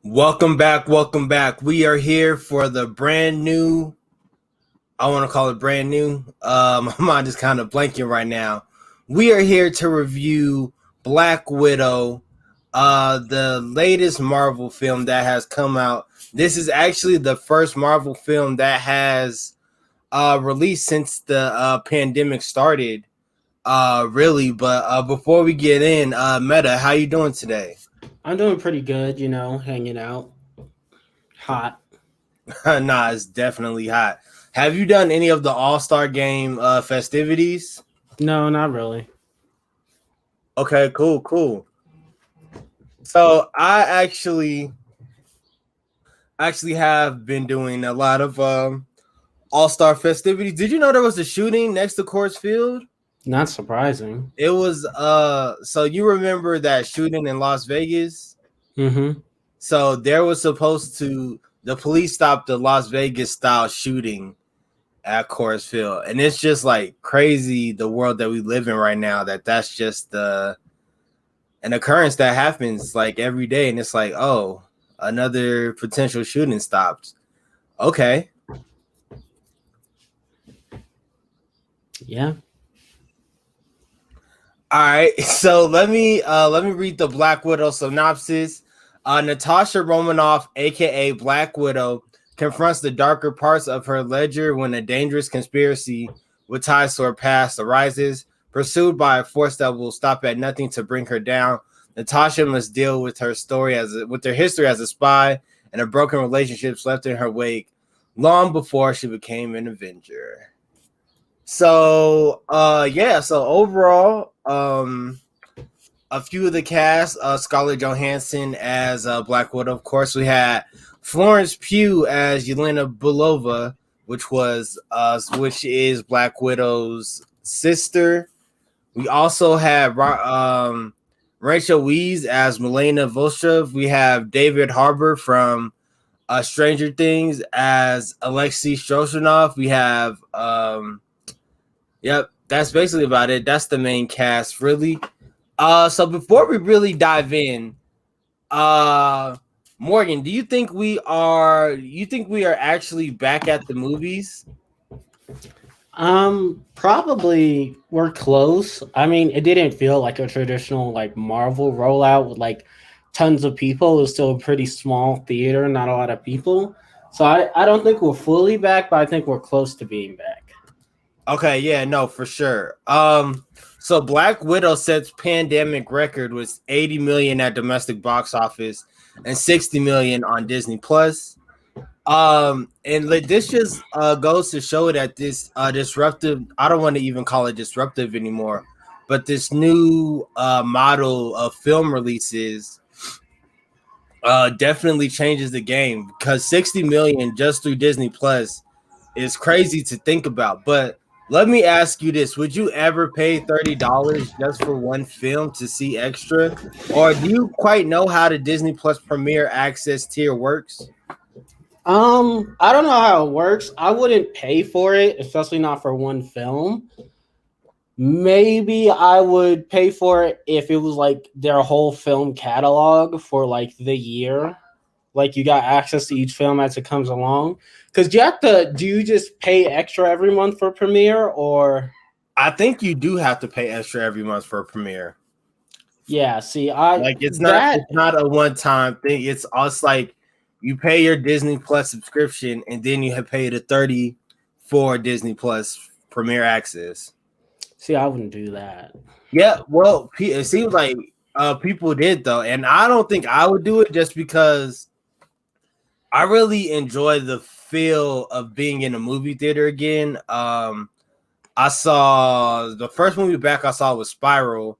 Welcome back. Welcome back. We are here for the brand new. I want to call it brand new. My mind is kind of blanking right now. We are here to review Black Widow, the latest Marvel film that has come out. This is actually the first Marvel film that has released since the pandemic started. Really, but before we get in, Meta, how you doing today? I'm doing pretty good, hanging out. Hot. Nah, it's definitely hot. Have you done any of the All-Star Game festivities? No, not really. Okay, cool. So I actually have been doing a lot of All-Star festivities. Did you know there was a shooting next to Coors Field? Not surprising. It was so you remember that shooting in Las Vegas? Mm-hmm. So there was supposed to the police stopped the Las Vegas style shooting at Coors Field, and it's just like crazy the world that we live in right now. That's just an occurrence that happens like every day, and it's like, oh, another potential shooting stopped. Okay, Yeah. all right. So let me read the Black Widow synopsis. Natasha Romanoff, aka Black Widow, confronts the darker parts of her ledger when a dangerous conspiracy with ties to her past arises. Pursued by a force that will stop at nothing to bring her down, Natasha must deal with her history as a spy and the broken relationships left in her wake long before she became an Avenger. So so overall, a few of the cast, Scarlett Johansson as Black Widow. Of course, we had Florence Pugh as Yelena Belova, which is Black Widow's sister. We also have Rachel Weisz as Milena Volchov. We have David Harbour from Stranger Things as Alexei Strozhanov. We have yep, that's basically about it. That's the main cast, really. So before we really dive in, Morgan, do you think we are actually back at the movies? Probably we're close. I mean, it didn't feel like a traditional like Marvel rollout with like tons of people. It was still a pretty small theater, not a lot of people. So I don't think we're fully back, but I think we're close to being back. Okay, yeah, no, for sure. So Black Widow sets pandemic record with 80 million at domestic box office and 60 million on Disney Plus. And this just goes to show that this disruptive, I don't want to even call it disruptive anymore, but this new model of film releases definitely changes the game, because 60 million just through Disney Plus is crazy to think about. But let me ask you this: would you ever pay $30 just for one film to see extra, or do you quite know how the Disney Plus Premier Access tier works? I don't know how it works. I wouldn't pay for it, especially not for one film. Maybe I would pay for it if it was like their whole film catalog for like the year. Like you got access to each film as it comes along. Because do you just pay extra every month for Premiere or? I think you do have to pay extra every month for a Premiere. Yeah, see, Like it's not a one-time thing. It's like you pay your Disney Plus subscription and then you have paid a 30 for Disney Plus Premiere Access. see, I wouldn't do that. Yeah, well, it seems like people did though, and I don't think I would do it just because I really enjoy the feel of being in a movie theater again. I saw the first movie back I saw was Spiral,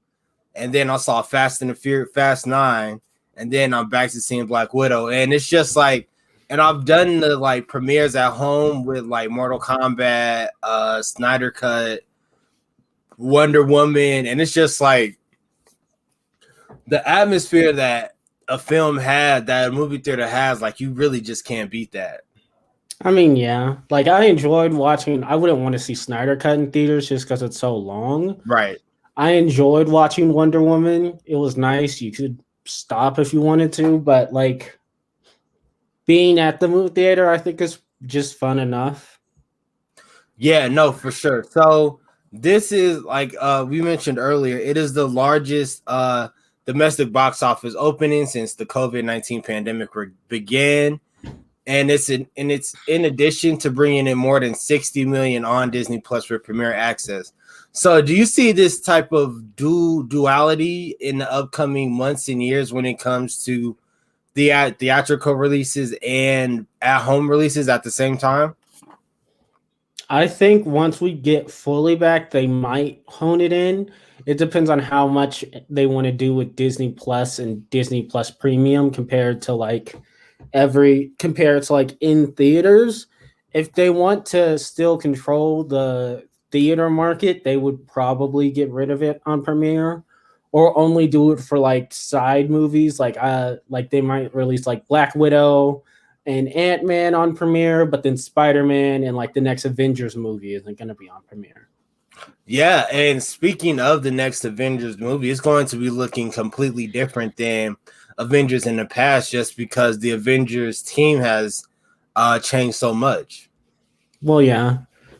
and then I saw Fast and the Furious, Fast 9, and then I'm back to seeing Black Widow, and it's just like, and I've done the like premieres at home with like Mortal Kombat, Snyder Cut, Wonder Woman, and it's just like the atmosphere that a film had, that a movie theater has, like you really just can't beat that. I mean, yeah. Like I enjoyed watching I wouldn't want to see Snyder Cut in theaters just because it's so long. Right. I enjoyed watching Wonder Woman. It was nice. You could stop if you wanted to, but like being at the movie theater, I think is just fun enough. Yeah, no, for sure. So this is like we mentioned earlier, it is the largest domestic box office opening since the COVID-19 pandemic began. And it's in addition to bringing in more than 60 million on Disney Plus for premiere access. So do you see this type of duality in the upcoming months and years when it comes to the theatrical releases and at home releases at the same time? I think once we get fully back, they might hone it in. It depends on how much they want to do with Disney Plus and Disney Plus Premium compared to like in theaters. If they want to still control the theater market, they would probably get rid of it on Premiere or only do it for like side movies like they might release like Black Widow and Ant-Man on Premiere, but then Spider-Man and like the next Avengers movie isn't going to be on Premiere. Yeah, and speaking of the next Avengers movie, it's going to be looking completely different than Avengers in the past just because the Avengers team has changed so much. Well, yeah.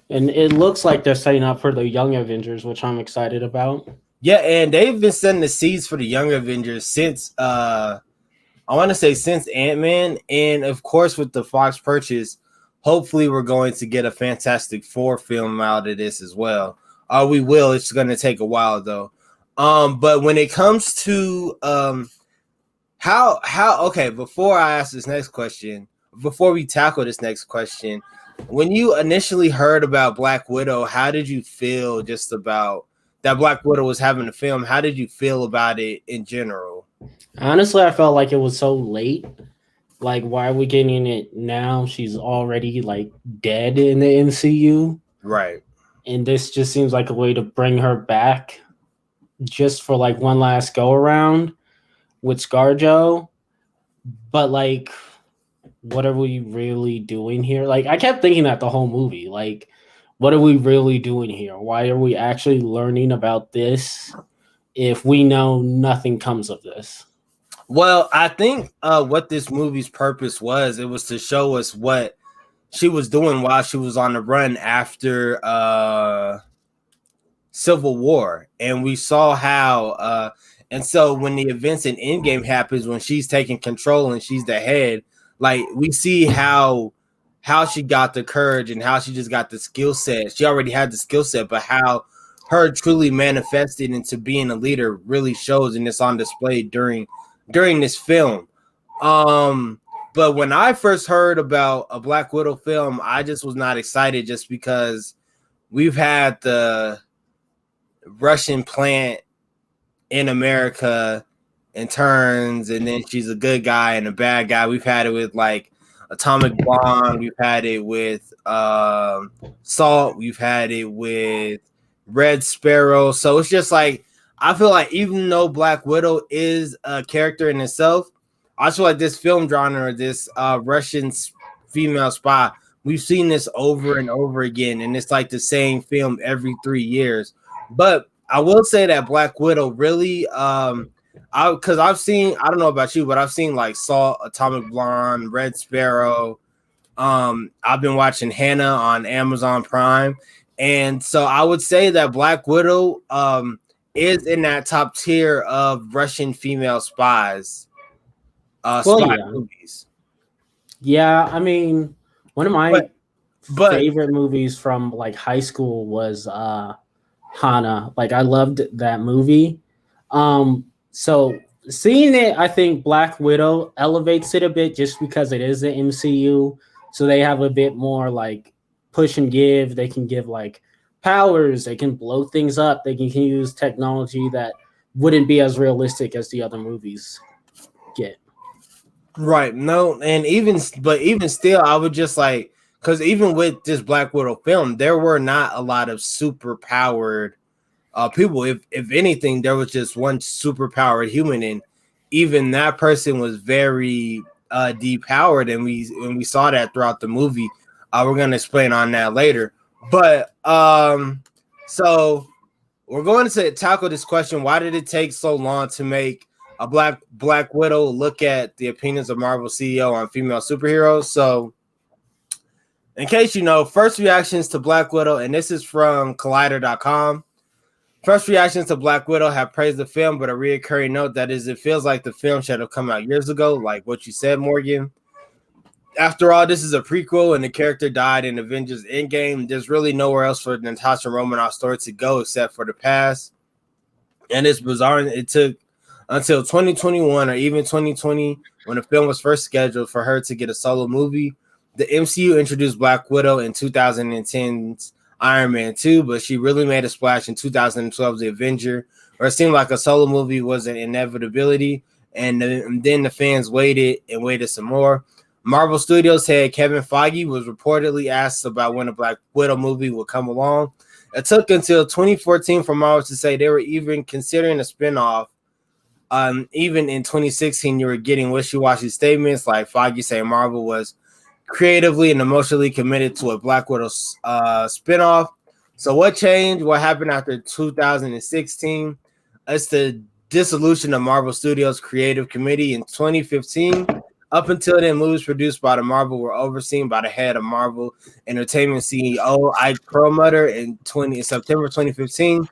And it looks like they're setting up for the young Avengers, which I'm excited about. Yeah, and they've been setting the seeds for the young Avengers since I want to say since Ant-Man, and of course with the Fox purchase, hopefully we're going to get a Fantastic Four film out of this as well. We will. It's going to take a while though. But when it comes to how okay, before I ask this next question, before we tackle this next question, when you initially heard about Black Widow, how did you feel just about that Black Widow was having a film? How did you feel about it in general? Honestly, I felt like it was so late. Like, why are we getting it now? She's already like dead in the MCU. Right. And this just seems like a way to bring her back just for like one last go around with ScarJo. But like, what are we really doing here? Like, I kept thinking that the whole movie. Like, what are we really doing here? Why are we actually learning about this if we know nothing comes of this? Well, I think what this movie's purpose was, it was to show us what she was doing while she was on the run after Civil War. And we saw how and so when the events in Endgame happens, when she's taking control and she's the head, like we see how she got the courage and how she just got the skill set. She already had the skill set, but how her truly manifested into being a leader really shows, and it's on display during this film. But when I first heard about a Black Widow film, I just was not excited just because we've had the Russian plant in America and turns, and then she's a good guy and a bad guy. We've had it with like Atomic Blonde, we've had it with Salt, we've had it with Red Sparrow. So it's just like I feel like even though Black Widow is a character in itself, I feel like this film genre, this Russian female spy, we've seen this over and over again, and it's like the same film every 3 years. But I will say that Black Widow really, because I've seen, I don't know about you, but I've seen like Salt, Atomic Blonde, Red Sparrow. I've been watching Hannah on Amazon Prime, and so I would say that Black Widow is in that top tier of Russian female spies, spy movies. Yeah, I mean, one of my but favorite movies from like high school was Hana. Like I loved that movie. So seeing it, I think Black Widow elevates it a bit just because it is the MCU. So they have a bit more like push and give. They can give like powers, they can blow things up, they can use technology that wouldn't be as realistic as the other movies get. Right. No, and even still, I would just like, because even with this Black Widow film, there were not a lot of super powered people. If anything, there was just one super powered human, and even that person was very depowered, and we saw that throughout the movie. We're gonna explain on that later. But so we're going to tackle this question: why did it take so long to make a Black Widow look at the opinions of Marvel CEO on female superheroes. So, in case you know, first reactions to Black Widow, and this is from Collider.com. First reactions to Black Widow have praised the film, but a reoccurring note that is it feels like the film should have come out years ago, like what you said, Morgan. After all, this is a prequel, and the character died in Avengers Endgame. There's really nowhere else for Natasha Romanoff's story to go except for the past. And it's bizarre. It took until 2021 or even 2020, when the film was first scheduled, for her to get a solo movie. The MCU introduced Black Widow in 2010's Iron Man 2, but she really made a splash in 2012's The Avenger, where it seemed like a solo movie was an inevitability. And then the fans waited and waited some more. Marvel Studios head Kevin Feige was reportedly asked about when a Black Widow movie would come along. It took until 2014 for Marvel to say they were even considering a spinoff. Even in 2016, you were getting wishy-washy statements like Feige saying Marvel was creatively and emotionally committed to a Black Widow spinoff. So what changed? What happened after 2016? It's the dissolution of Marvel Studios Creative Committee in 2015. Up until then, movies produced by the Marvel were overseen by the head of Marvel Entertainment CEO Ike Perlmutter in September 2015.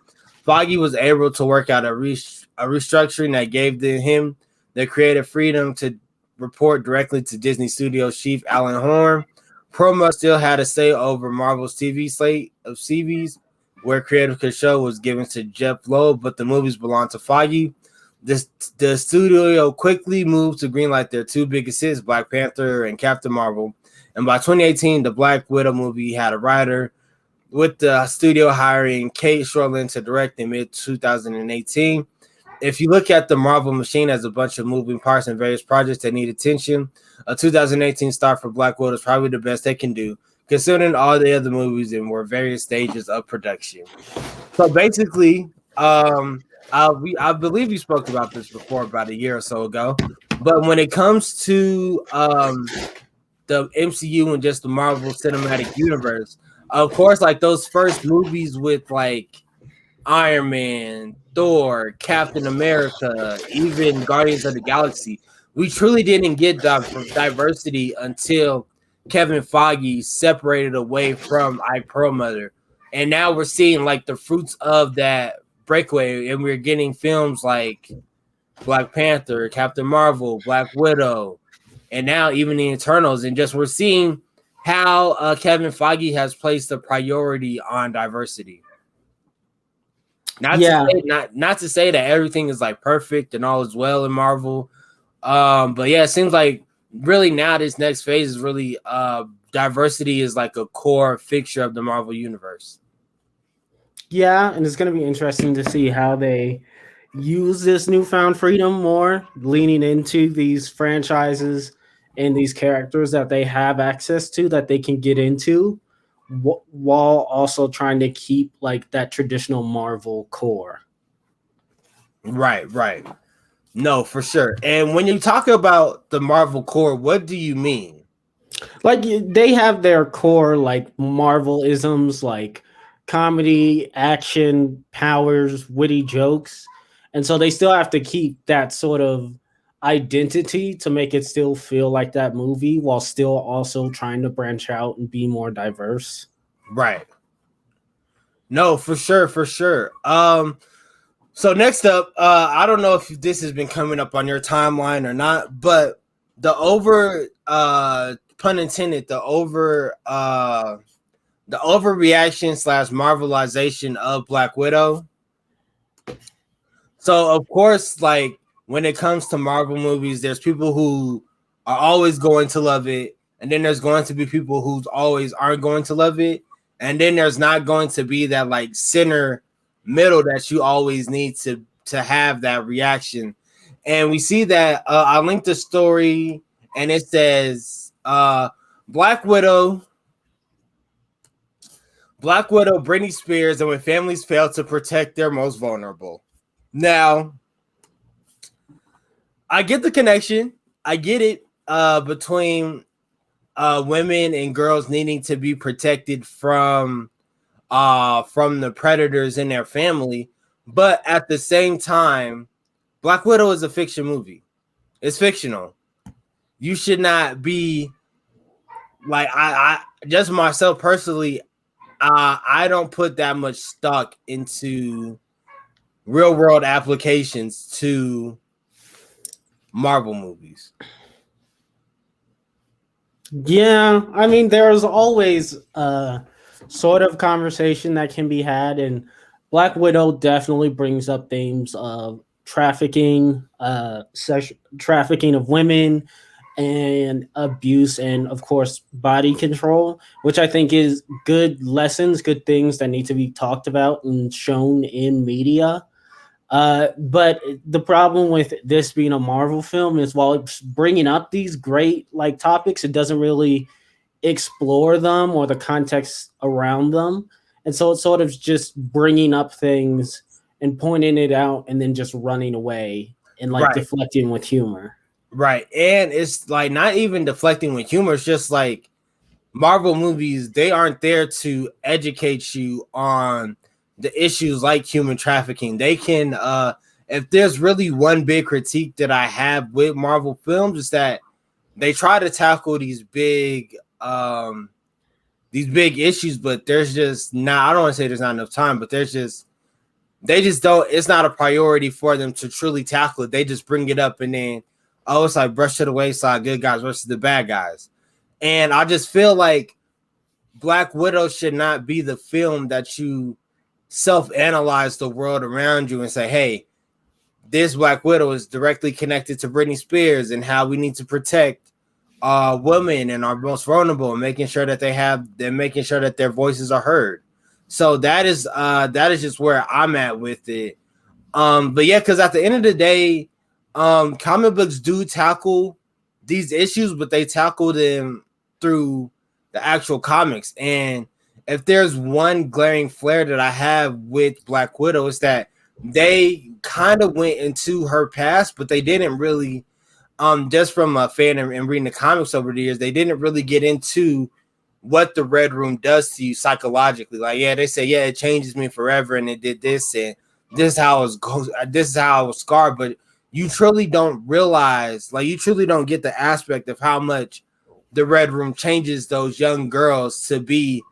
Feige was able to work out a restructuring that gave him the creative freedom to report directly to Disney Studios chief Alan Horn. Perlmutter still had a say over Marvel's TV slate of CVs, where creative control was given to Jeff Loeb, but the movies belonged to Feige. The studio quickly moved to greenlight their two biggest hits, Black Panther and Captain Marvel. And by 2018, the Black Widow movie had a writer, with the studio hiring Kate Shortland to direct in mid-2018. If you look at the Marvel machine as a bunch of moving parts and various projects that need attention, a 2018 start for Black Widow is probably the best they can do, considering all the other movies and were various stages of production. So basically, I believe we spoke about this before about a year or so ago, but when it comes to the MCU and just the Marvel Cinematic Universe, of course, like those first movies with like Iron Man, Thor, Captain America, even Guardians of the Galaxy, we truly didn't get diversity until Kevin Feige separated away from Ike Perlmutter. And now we're seeing like the fruits of that breakaway, and we're getting films like Black Panther, Captain Marvel, Black Widow, and now even the Eternals. And just we're seeing how Kevin Feige has placed a priority on diversity. Not to say that everything is like perfect and all is well in Marvel, but yeah, it seems like really now this next phase is really diversity is like a core fixture of the Marvel universe. Yeah, and it's going to be interesting to see how they use this newfound freedom more, leaning into these franchises and these characters that they have access to, that they can get into, while also trying to keep like that traditional Marvel core. Right. No, for sure. And when you talk about the Marvel core, what do you mean? Like they have their core like Marvel-isms, like comedy, action, powers, witty jokes. And so they still have to keep that sort of identity to make it still feel like that movie, while still also trying to branch out and be more diverse. Right. No, for sure. So next up, I don't know if this has been coming up on your timeline or not, but the pun intended, the overreaction / marvelization of Black Widow. So of course, like when it comes to Marvel movies, there's people who are always going to love it, and then there's going to be people who always aren't going to love it, and then there's not going to be that like center middle that you always need to have that reaction. And we see that I linked the story, and it says Black Widow, Britney Spears, and when families fail to protect their most vulnerable. Now, I get the connection. I get it between women and girls needing to be protected from the predators in their family. But at the same time, Black Widow is a fiction movie. It's fictional. You should not be like I just myself personally. I don't put that much stock into real world applications to Marvel movies. Yeah, I mean, there's always a sort of conversation that can be had, and Black Widow definitely brings up themes of trafficking, trafficking of women, and abuse, and of course, body control, which I think is good lessons, good things that need to be talked about and shown in media. But the problem with this being a Marvel film is while it's bringing up these great like topics, it doesn't really explore them or the context around them, and so it's sort of just bringing up things and pointing it out and then just running away and like Right. deflecting with humor. Right. And it's like not even deflecting with humor. It's just like Marvel movies, they aren't there to educate you on the issues like human trafficking. They can if there's really one big critique that I have with Marvel films is that they try to tackle these big issues, but there's just not, I don't want to say there's not enough time, but they just don't, it's not a priority for them to truly tackle it. They just bring it up and then it's like brush to the wayside, good guys versus the bad guys. And I just feel like Black Widow should not be the film that you self-analyze the world around you and say, hey, this Black Widow is directly connected to Britney Spears and how we need to protect women and our most vulnerable and making sure that they're making sure that their voices are heard. So that is just where I'm at with it. But yeah, because at the end of the day, comic books do tackle these issues, but they tackle them through the actual comics. And if there's one glaring flare that I have with Black Widow, is that they kind of went into her past, but they didn't really, just from a fan and reading the comics over the years, they didn't really get into what the Red Room does to you psychologically. Like, yeah, they say, yeah, it changes me forever, and it did this, and this is how I was scarred. But you truly don't realize, like, you truly don't get the aspect of how much the Red Room changes those young girls to be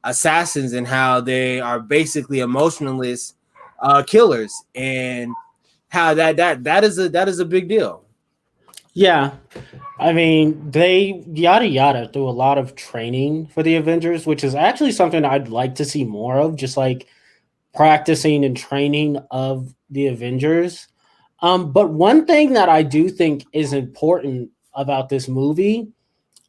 assassins and how they are basically emotionless killers, and how that is a big deal. Yeah, I mean, they yada yada through a lot of training for the Avengers, which is actually something I'd like to see more of, just like practicing and training of the Avengers. But one thing that I do think is important about this movie,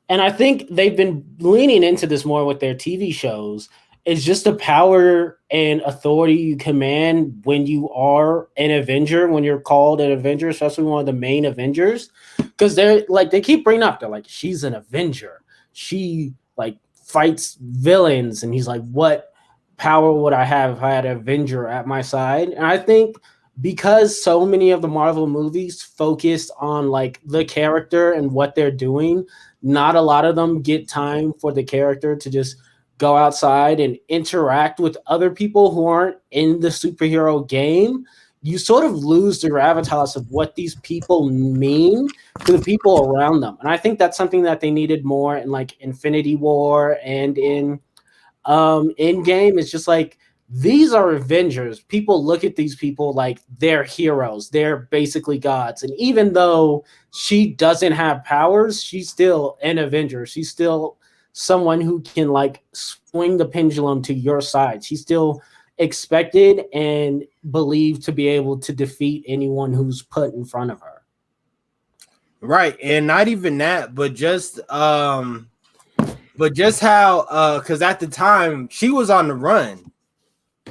and I think they've been leaning into this more with their TV shows, is just the power and authority you command when you are an Avenger, when you're called an Avenger, especially one of the main Avengers. Because they're like, they keep bringing up, they're like, she's an Avenger. She like fights villains. And he's like, what power would I have if I had an Avenger at my side? And I think because so many of the Marvel movies focused on like the character and what they're doing, not a lot of them get time for the character to just go outside and interact with other people who aren't in the superhero game. You sort of lose the gravitas of what these people mean to the people around them. And I think that's something that they needed more in like Infinity War and in Endgame. It's just like, these are Avengers. People look at these people like they're heroes. They're basically gods. And even though she doesn't have powers, she's still an Avenger. She's still someone who can like swing the pendulum to your side. She's still expected and believed to be able to defeat anyone who's put in front of her. Right. And not even that, but just how because at the time she was on the run.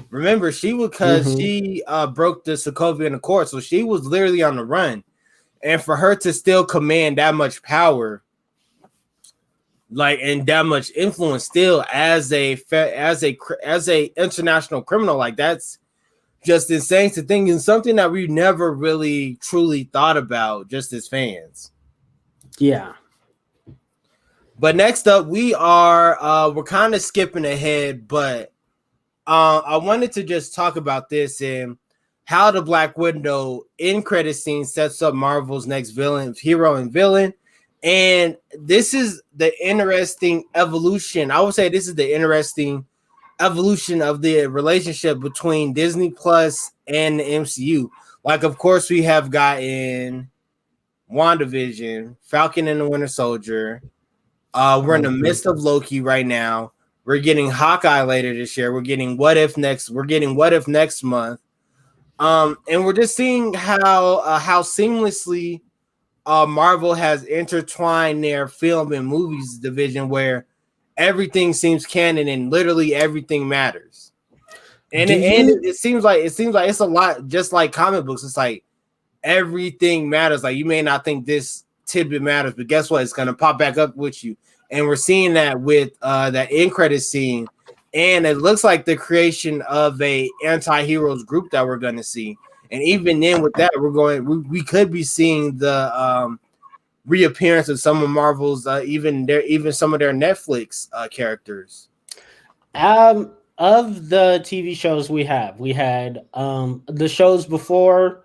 Remember, she was, because she broke the Sokovian Accord, so she was literally on the run. And for her to still command that much power, like, and that much influence still as a international criminal, like, that's just insane to think, and something that we never really truly thought about just as fans. Yeah. But next up, we're kind of skipping ahead, but I wanted to just talk about this. And how the Black Widow in credit scene sets up Marvel's next hero and villain. And this is the interesting evolution. I would say this is the interesting evolution of the relationship between Disney Plus and the MCU. Like, of course, we have gotten WandaVision, Falcon and the Winter Soldier. We're in the midst of Loki right now. We're getting Hawkeye later this year. We're getting What If next. We're getting What If next month. And we're just seeing how seamlessly Marvel has intertwined their film and movies division, where everything seems canon and literally everything matters. And it seems like it's a lot just like comic books. It's like everything matters. Like, you may not think this tidbit matters, but guess what? It's gonna pop back up with you. And we're seeing that with that end credit scene. And it looks like the creation of a anti-heroes group that we're going to see. And even then with that, we could be seeing the reappearance of some of Marvel's even some of their Netflix characters. Of the TV shows we had the shows before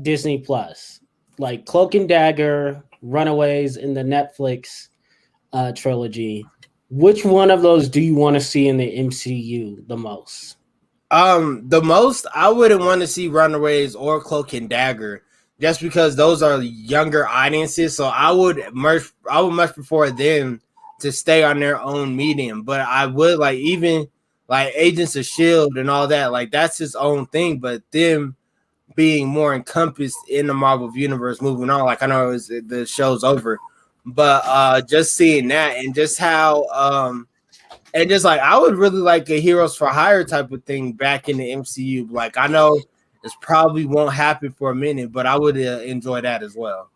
Disney Plus, like Cloak and Dagger, Runaways, in the Netflix trilogy. Which one of those do you want to see in the MCU the most? The most, I wouldn't want to see Runaways or Cloak and Dagger, just because those are younger audiences. So I would much prefer them to stay on their own medium. But I would like even like Agents of S.H.I.E.L.D. and all that, like that's its own thing. But them being more encompassed in the Marvel universe, moving on. Like, I know the show's over, but just seeing that and just how and just like I would really like a Heroes for Hire type of thing back in the MCU. Like, I know this probably won't happen for a minute, but I would enjoy that as well.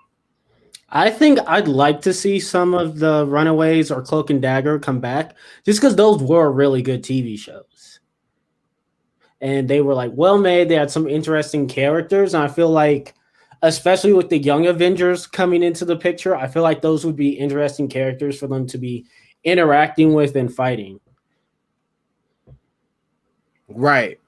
I think I'd like to see some of the Runaways or Cloak and Dagger come back, just because those were really good TV shows. And they were like well made. They had some interesting characters. And I feel like, especially with the young Avengers coming into the picture, I feel like those would be interesting characters for them to be interacting with and fighting. Right.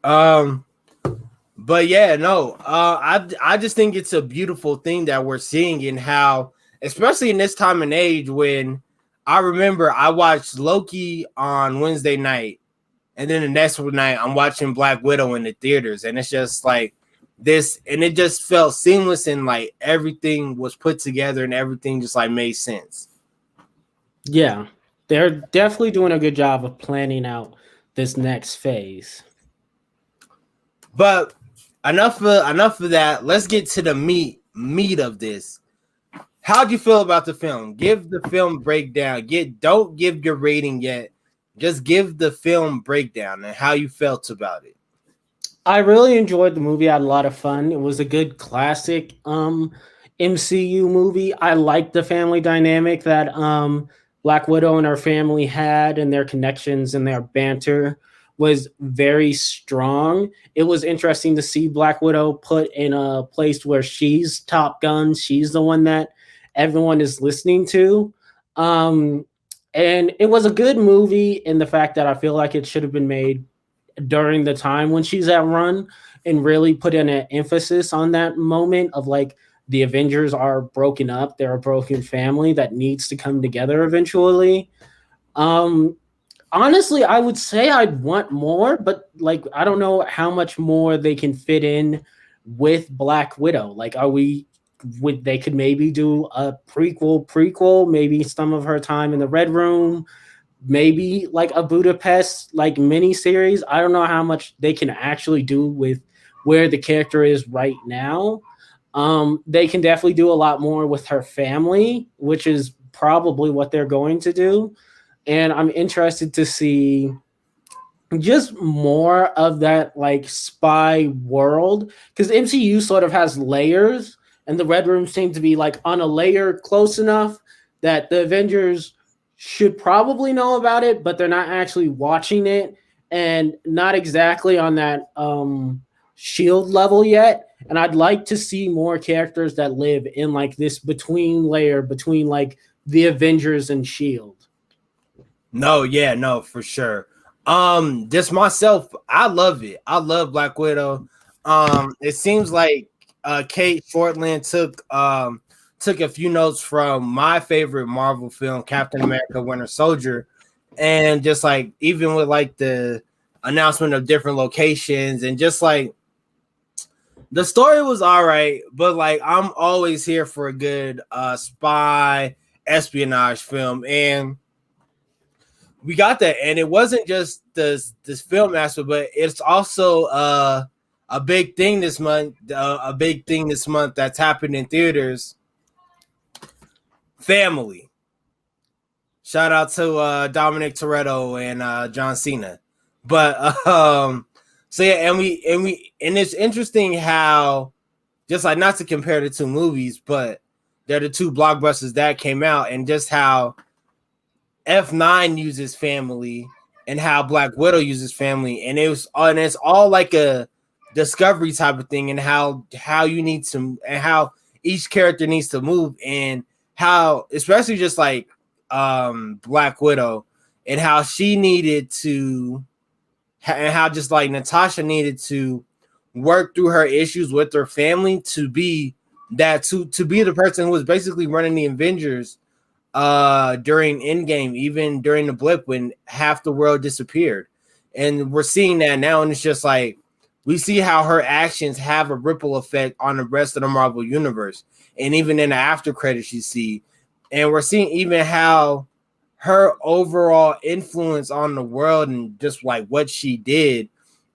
But yeah, no, I just think it's a beautiful thing that we're seeing, in how, especially in this time and age, when I remember I watched Loki on Wednesday night, and then the next night I'm watching Black Widow in the theaters, and it's just like this, and it just felt seamless, and like everything was put together and everything just like made sense. Yeah, they're definitely doing a good job of planning out this next phase. But enough of that. Let's get to the meat of this. How'd you feel about the film? Give the film breakdown. Don't give your rating yet. Just give the film breakdown and how you felt about it. I really enjoyed the movie. I had a lot of fun. It was a good classic MCU movie. I liked the family dynamic that Black Widow and her family had, and their connections and their banter was very strong. It was interesting to see Black Widow put in a place where she's Top Gun. She's the one that everyone is listening to. And it was a good movie in the fact that I feel like it should have been made during the time when she's at Run, and really put in an emphasis on that moment of like the Avengers are broken up. They're a broken family that needs to come together eventually. Honestly, I would say I'd want more, but like I don't know how much more they can fit in with Black Widow. Like, they could maybe do a prequel, maybe some of her time in the Red Room, maybe like a Budapest like mini series. I don't know how much they can actually do with where the character is right now. They can definitely do a lot more with her family, which is probably what they're going to do. And I'm interested to see just more of that like spy world, because MCU sort of has layers, and the Red Room seemed to be like on a layer close enough that the Avengers should probably know about it, but they're not actually watching it, and not exactly on that Shield level yet. And I'd like to see more characters that live in like this between layer between like the Avengers and Shield. No, for sure. Just myself, I love it. I love Black Widow. It seems like Kate Shortland took a few notes from my favorite Marvel film, Captain America: Winter Soldier, and just like even with like the announcement of different locations and just like the story was all right, but like I'm always here for a good spy espionage film, and we got that. And it wasn't just this film aspect, but it's also a big thing this month. A big thing this month that's happened in theaters. Family. Shout out to Dominic Toretto and John Cena. But so yeah, and it's interesting how just like not to compare the two movies, but they're the two blockbusters that came out, and just how F9 uses family and how Black Widow uses family, and it's all like a discovery type of thing, and how you need to and how each character needs to move, and how especially just like Black Widow and how she needed to and how just like Natasha needed to work through her issues with her family to be that to be the person who was basically running the Avengers during Endgame, even during the blip when half the world disappeared. And we're seeing that now, and it's just like we see how her actions have a ripple effect on the rest of the Marvel universe. And even in the after credits you see, and we're seeing even how her overall influence on the world and just like what she did.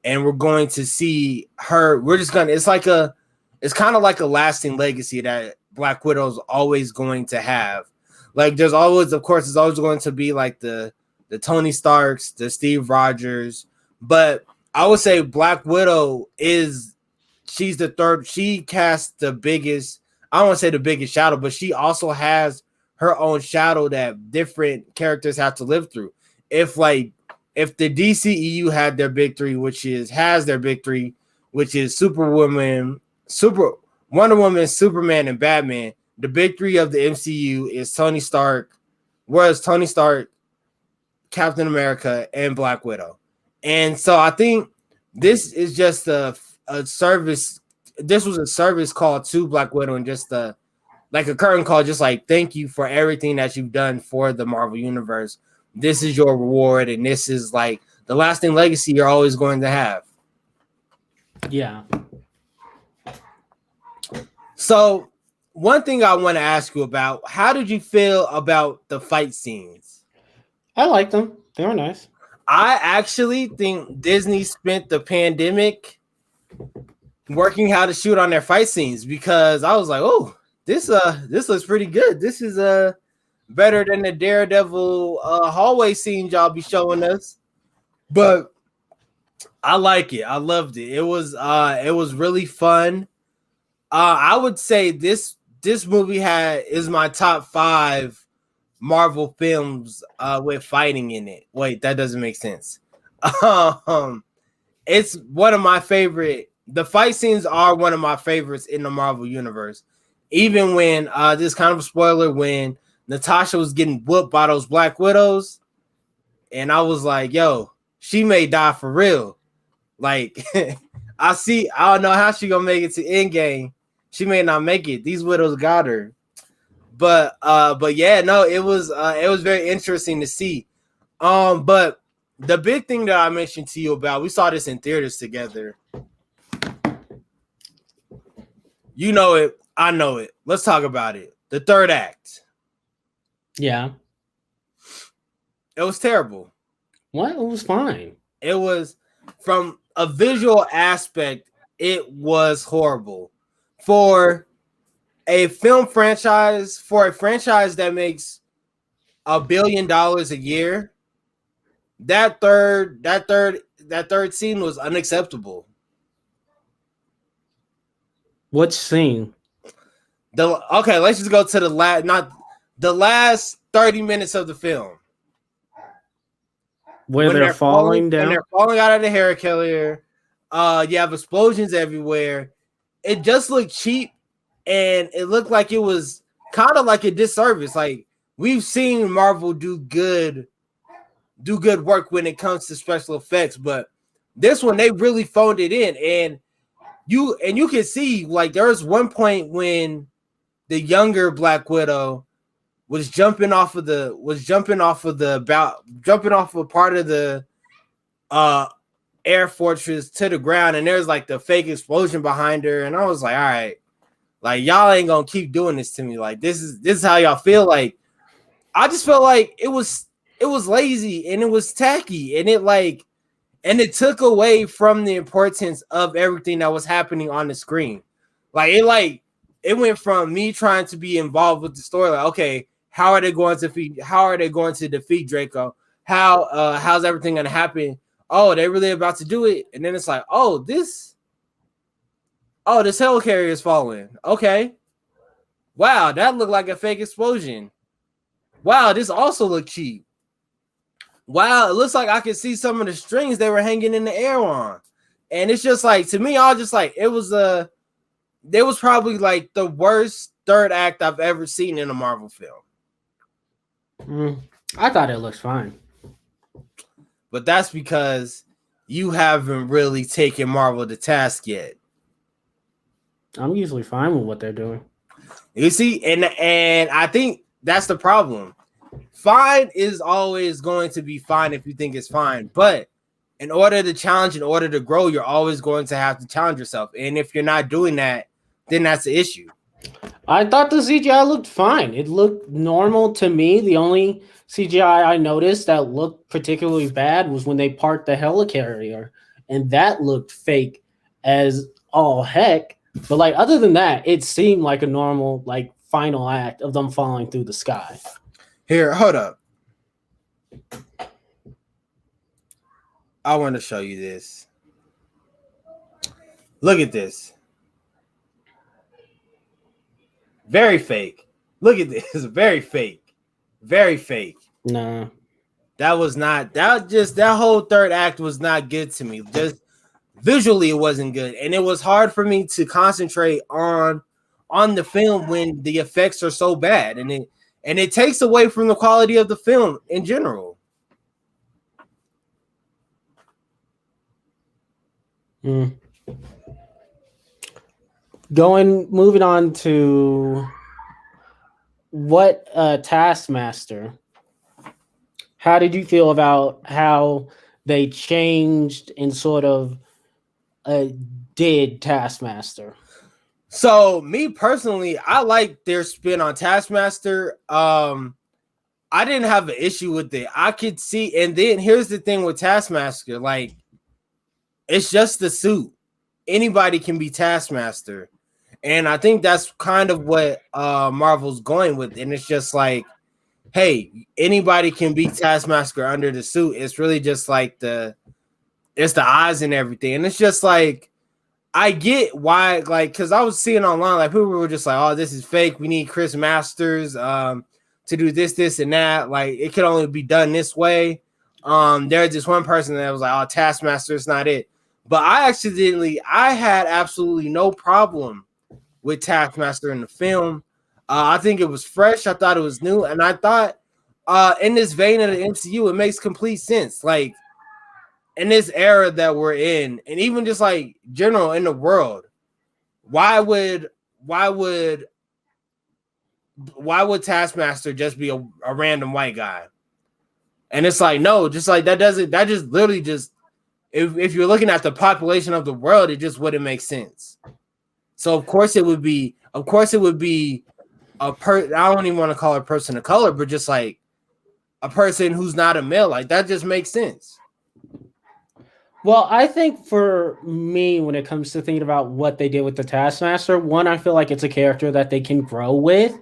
And we're going to see her, it's kind of like a lasting legacy that Black Widow is always going to have. Like there's always going to be like the Tony Starks, the Steve Rogers, but I would say Black Widow she's the third. She casts the biggest, I don't want to say the biggest shadow, but she also has her own shadow that different characters have to live through. If the DCEU had their big three, which is Superwoman, Wonder Woman, Superman, and Batman, the big three of the MCU is Tony Stark, Captain America, and Black Widow. And so I think this is just a service. This was a service call to Black Widow, and just like a curtain call, just like thank you for everything that you've done for the Marvel Universe. This is your reward, and this is like the lasting legacy you're always going to have. Yeah. So one thing I want to ask you about, how did you feel about the fight scenes? I liked them. They were nice. I actually think Disney spent the pandemic working how to shoot on their fight scenes, because I was like, oh, this looks pretty good. This is better than the Daredevil hallway scene y'all be showing us. But I like it. I loved it. It was really fun. I would say this movie is my top 5 Marvel films with fighting in it. Wait, that doesn't make sense. It's one of my favorite. The fight scenes are one of my favorites in the Marvel universe. Even when this is kind of a spoiler, when Natasha was getting whooped by those Black Widows, and I was like, yo, she may die for real. Like I don't know how she gonna make it to Endgame. She may not make it. These widows got her. But yeah, no, it was very interesting to see. But the big thing that I mentioned to you about, we saw this in theaters together. You know it, I know it. Let's talk about it. The third act. Yeah. It was terrible. What? It was fine. It was, from a visual aspect, it was horrible. For a film franchise, for a franchise that makes $1 billion a year, that third scene was unacceptable. What scene? Okay, let's just go to the last 30 minutes of the film. When they're falling down? When they're falling out of the hair carrier. You have explosions everywhere. It just looked cheap, and it looked like it was kind of like a disservice. Like, we've seen Marvel do good work when it comes to special effects, but this one, they really phoned it in. And you can see like there was one point when the younger Black Widow was jumping off of a part of the air fortress to the ground, and there's like the fake explosion behind her, and I was like, all right, like y'all ain't gonna keep doing this to me. Like this is how y'all feel. Like I just felt like it was lazy and it was tacky, and it took away from the importance of everything that was happening on the screen. It went from me trying to be involved with the story, like, okay, how are they going to defeat Draco? How's everything gonna happen? Oh, they really about to do it, and then it's like, this helicarrier is falling. Okay, wow, that looked like a fake explosion. Wow, this also looked cheap. Wow, it looks like I could see some of the strings they were hanging in the air on. And it's just like, to me, I was just like, it was probably like the worst third act I've ever seen in a Marvel film. I thought it looked fine. But that's because you haven't really taken Marvel to task yet. I'm usually fine with what they're doing. You see, and I think that's the problem. Fine is always going to be fine if you think it's fine, but in order to challenge, in order to grow, you're always going to have to challenge yourself. And if you're not doing that, then that's the issue. I thought the CGI looked fine. It looked normal to me. The only CGI I noticed that looked particularly bad was when they parked the helicarrier, and that looked fake as all heck. But like other than that, it seemed like a normal like final act of them falling through the sky. Here, hold up. I want to show you this. Look at this. Very fake. Look at this. Very fake. Very fake. Nah. That whole third act was not good to me. Just visually it wasn't good. And it was hard for me to concentrate on the film when the effects are so bad. And it takes away from the quality of the film in general. Moving on to what Taskmaster. How did you feel about how they changed and sort of did Taskmaster? So me personally, I like their spin on Taskmaster. I didn't have an issue with it. I could see, and then here's the thing with Taskmaster, like it's just the suit. Anybody can be Taskmaster. And I think that's kind of what Marvel's going with. And it's just like, hey, anybody can be Taskmaster under the suit. It's really just like it's the eyes and everything. And it's just like, I get why, like, because I was seeing online, like, people were just like, oh, this is fake. We need Chris Masters to do this, and that. Like, it could only be done this way. There's just one person that was like, oh, Taskmaster is not it. But I had absolutely no problem with Taskmaster in the film. I think it was fresh. I thought it was new. And I thought in this vein of the MCU, it makes complete sense. Like, in this era that we're in, and even just like general in the world, why would Taskmaster just be a random white guy? And it's like, no, just like that just literally just, if you're looking at the population of the world, it just wouldn't make sense. So of course it would be I don't even want to call her a person of color, but just like a person who's not a male, like that just makes sense. Well, I think for me, when it comes to thinking about what they did with the Taskmaster, one, I feel like it's a character that they can grow with.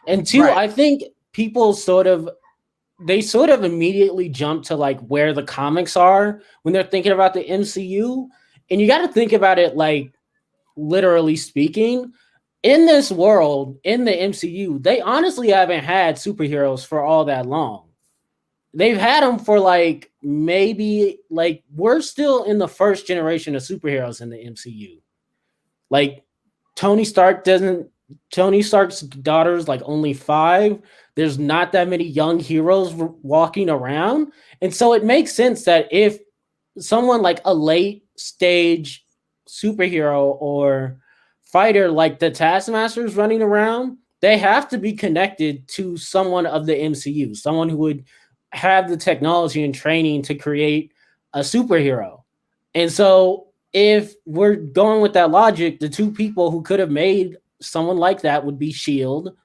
And two, right. I think people sort of immediately jump to like where the comics are when they're thinking about the MCU. And you got to think about it like literally speaking. In this world, in the MCU, they honestly haven't had superheroes for all that long. They've had them for like maybe like we're still in the first generation of superheroes in the MCU. Like Tony Stark's daughter's like only 5. There's not that many young heroes walking around. And so it makes sense that if someone like a late stage superhero or fighter like the Taskmasters running around, they have to be connected to someone of the MCU, someone who would have the technology and training to create a superhero. And so, if we're going with that logic, the two people who could have made someone like that would be Shield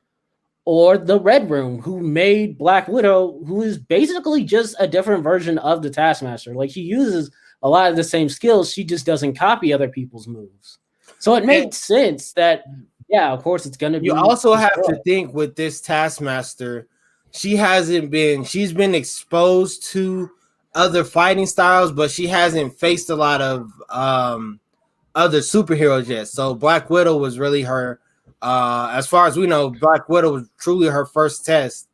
or the Red Room, who made Black Widow, who is basically just a different version of the Taskmaster. Like, she uses a lot of the same skills, she just doesn't copy other people's moves. So it made sense that, yeah, of course, it's going to be. You also have to think with this Taskmaster, she's been exposed to other fighting styles, but she hasn't faced a lot of other superheroes yet. So Black Widow was really her, as far as we know, Black Widow was truly her first test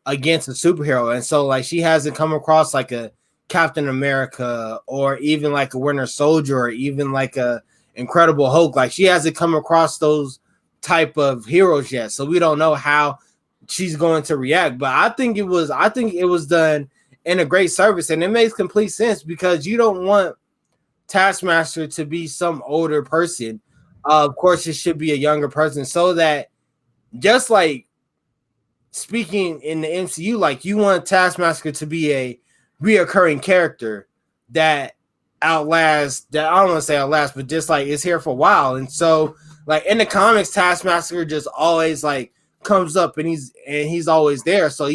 against a superhero. And so like she hasn't come across like a Captain America or even like a Winter Soldier or even like a Incredible Hulk. Like she hasn't come across those type of heroes yet. So we don't know how she's going to react. But I think it was done in a great service, and it makes complete sense because you don't want Taskmaster to be some older person. Of course, it should be a younger person, so that just like speaking in the MCU, like you want Taskmaster to be a reoccurring character that outlasts, that I don't want to say outlasts, but just like is here for a while. And so like in the comics, Taskmaster just always like comes up and he's always there. So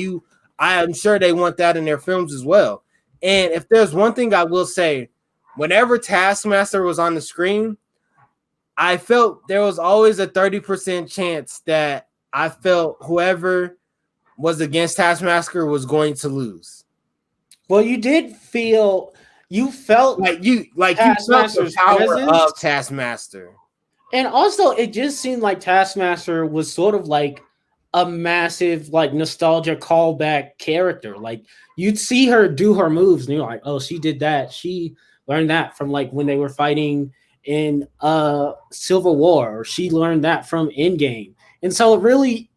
I am sure they want that in their films as well. And if there's one thing I will say, whenever Taskmaster was on the screen, I felt there was always a 30% chance that I felt whoever was against Taskmaster was going to lose. Well, you felt like you felt the power of Taskmaster. And also it just seemed like Taskmaster was sort of like a massive like nostalgia callback character. Like you'd see her do her moves and you're like, oh, she did that. She learned that from like when they were fighting in Civil War, or she learned that from Endgame. And so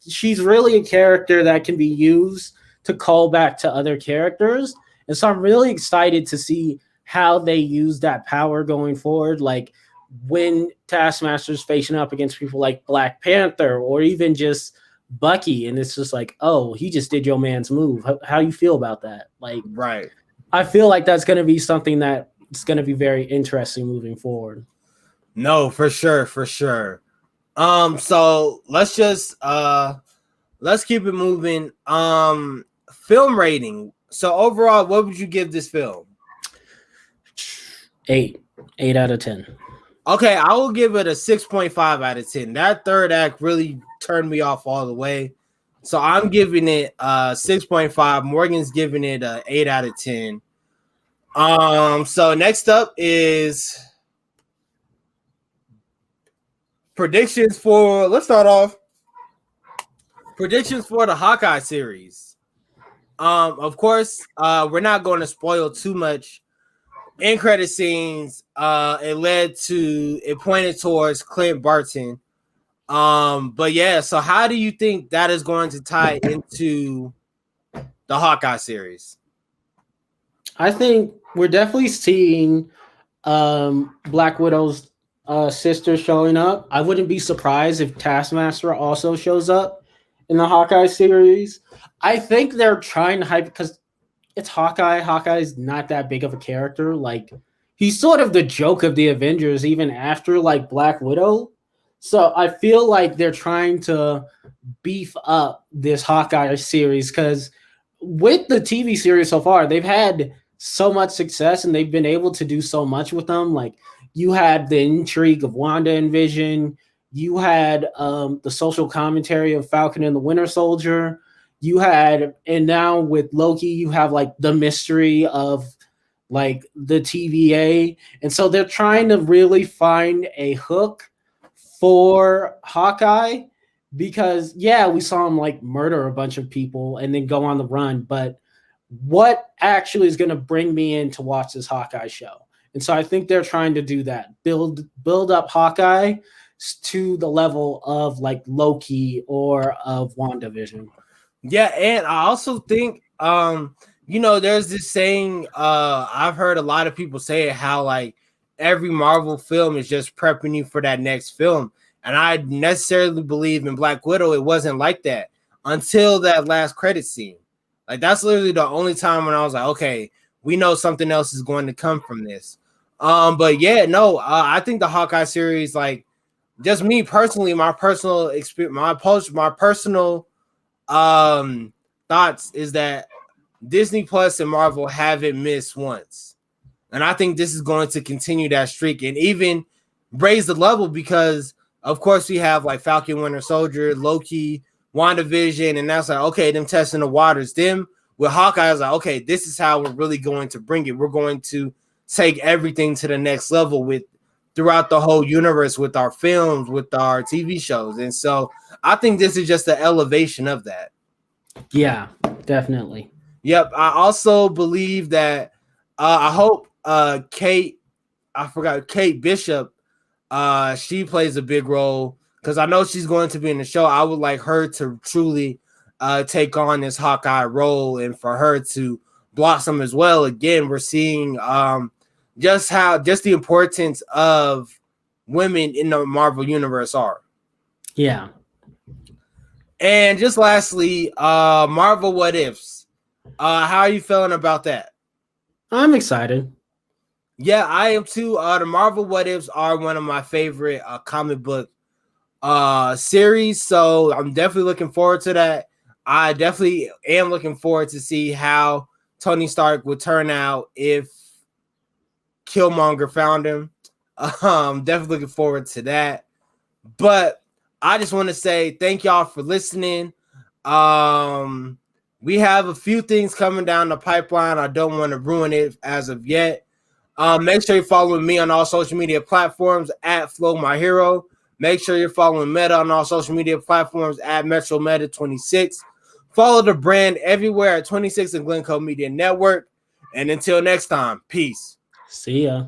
she's really a character that can be used to call back to other characters. And so I'm really excited to see how they use that power going forward. Like when Taskmaster's facing up against people like Black Panther or even just Bucky, and it's just like, oh, he just did your man's move. How you feel about that? Like, right. I feel like that's going to be something that it's going to be very interesting moving forward. No, for sure. So let's just let's keep it moving. Film rating. So overall, what would you give this film? 8 out of 10. Okay, I will give it a 6.5 out of 10. That third act really turned me off all the way. So I'm giving it 6.5. Morgan's giving it 8 out of 10. So next up is predictions for, let's start off. Predictions for the Hawkeye series. Of course, we're not going to spoil too much. In credit scenes, it pointed towards Clint Barton. But yeah, so how do you think that is going to tie into the Hawkeye series? I think we're definitely seeing Black Widow's sister showing up. I wouldn't be surprised if Taskmaster also shows up in the Hawkeye series. I think they're trying to hype because it's Hawkeye. Hawkeye is not that big of a character. Like he's sort of the joke of the Avengers, even after like Black Widow. So I feel like they're trying to beef up this Hawkeye series because with the TV series so far, they've had so much success and they've been able to do so much with them. Like you had the intrigue of Wanda and Vision. You had the social commentary of Falcon and the Winter Soldier. You had, and now with Loki, you have like the mystery of like the TVA. And so they're trying to really find a hook for Hawkeye because, yeah, we saw him like murder a bunch of people and then go on the run. But what actually is going to bring me in to watch this Hawkeye show? And so I think they're trying to do that, build up Hawkeye to the level of like Loki or of WandaVision. Yeah, and I also think there's this saying I've heard a lot of people say it, how like every Marvel film is just prepping you for that next film. And I necessarily believe in Black Widow, it wasn't like that until that last credit scene. Like that's literally the only time when I was like, okay, we know something else is going to come from this. But yeah, no, I think the Hawkeye series, like just me personally, my personal experience, my personal thoughts is that Disney Plus and Marvel haven't missed once. And I think this is going to continue that streak and even raise the level because, of course, we have like Falcon Winter Soldier, Loki, WandaVision, and that's like, okay, them testing the waters. Them with Hawkeye, I was like, okay, this is how we're really going to bring it. We're going to take everything to the next level with throughout the whole universe with our films, with our TV shows. And so I think this is just the elevation of that. Yeah, definitely. Yep. I also believe that I hope Kate Bishop, she plays a big role because I know she's going to be in the show. I would like her to truly take on this Hawkeye role and for her to blossom as well. Again, we're seeing just the importance of women in the Marvel universe are. Yeah. And just lastly, Marvel What Ifs. How are you feeling about that? I'm excited. Yeah, I am too. The Marvel What Ifs are one of my favorite comic book series, so I'm definitely looking forward to that. I definitely am looking forward to see how Tony Stark would turn out if Killmonger found him. Definitely looking forward to that. But I just want to say thank y'all for listening. We have a few things coming down the pipeline. I don't want to ruin it as of yet. Make sure you're following me on all social media platforms at Flow My Hero. Make sure you're following Meta on all social media platforms at Metro Meta 26. Follow the brand everywhere at 26 and Glencoe Media Network. And until next time, peace. See ya.